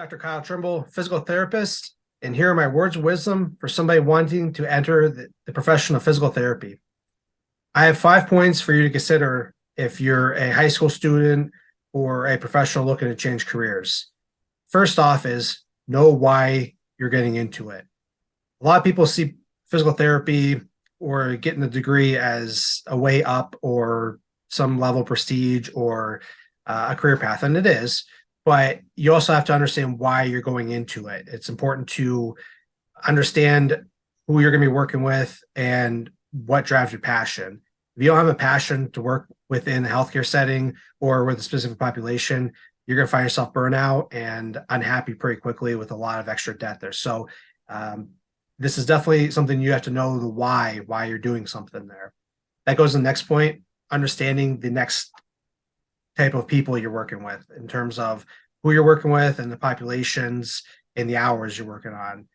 Dr. Kyle Trimble, physical therapist, and here are my words of wisdom for somebody wanting to enter the profession of physical therapy. I have 5 points for you to consider if you're a high school student or a professional looking to change careers. First off is know why you're getting into it. A lot of people see physical therapy or getting a degree as a way up or some level of prestige or a career path, and it is. But you also have to understand why you're going into it. It's important to understand who you're going to be working with and what drives your passion. If you don't have a passion to work within a healthcare setting or with a specific population, you're going to find yourself burnout and unhappy pretty quickly with a lot of extra debt there. So this is definitely something you have to know the why you're doing something there. That goes to the next point, understanding the next type of people you're working with in terms of who you're working with and the populations and the hours you're working on.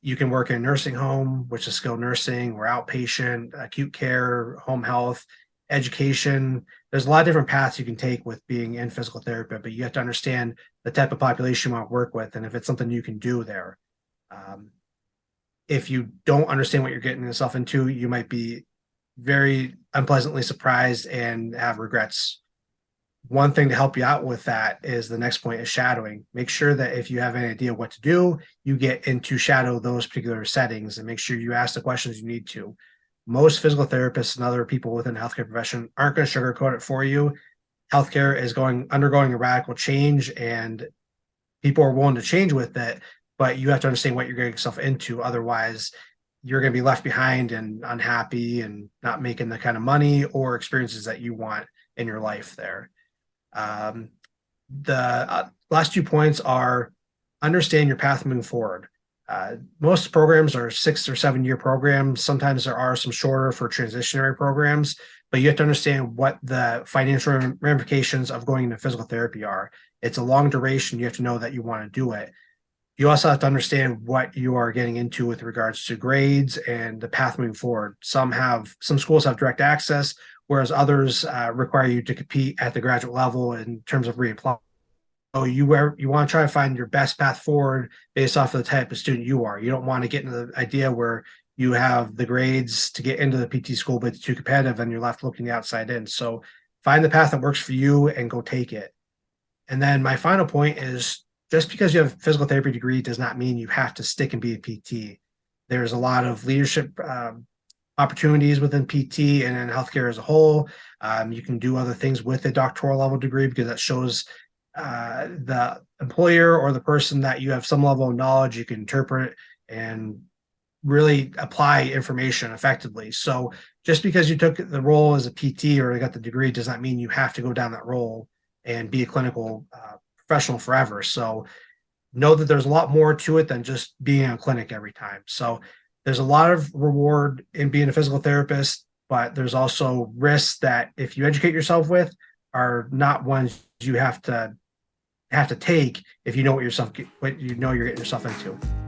You can work in a nursing home, which is skilled nursing, or outpatient, acute care, home health, education. There's a lot of different paths you can take with being in physical therapy, but you have to understand the type of population you want to work with and if it's something you can do there. If you don't understand what you're getting yourself into, you might be very unpleasantly surprised and have regrets. One thing to help you out with that is the next point is shadowing. Make sure that if you have any idea what to do, you get into shadow those particular settings and make sure you ask the questions you need to. Most physical therapists and other people within the healthcare profession aren't going to sugarcoat it for you. Healthcare is undergoing a radical change and people are willing to change with it, but you have to understand what you're getting yourself into. Otherwise, you're going to be left behind and unhappy and not making the kind of money or experiences that you want in your life there. The last 2 points are understand your path moving forward. Most programs are 6 or 7 year programs. Sometimes there are some shorter for transitionary programs, but you have to understand what the financial ramifications of going into physical therapy are. It's a long duration. You have to know that you want to do it. You also have to understand what you are getting into with regards to grades and the path moving forward. Some schools have direct access, whereas others require you to compete at the graduate level in terms of reapply. So you want to try to find your best path forward based off of the type of student you are. You don't want to get into the idea where you have the grades to get into the PT school, but it's too competitive and you're left looking the outside in. So find the path that works for you and go take it. And then my final point is just because you have a physical therapy degree does not mean you have to stick and be a PT. There's a lot of leadership opportunities within PT and in healthcare as a whole. You can do other things with a doctoral level degree because that shows the employer or the person that you have some level of knowledge, you can interpret and really apply information effectively. So just because you took the role as a PT or got the degree does not mean you have to go down that role and be a clinical professional forever. So know that there's a lot more to it than just being in a clinic every time. So there's a lot of reward in being a physical therapist, but there's also risks that if you educate yourself with are not ones you have to take if you know what you're getting yourself into.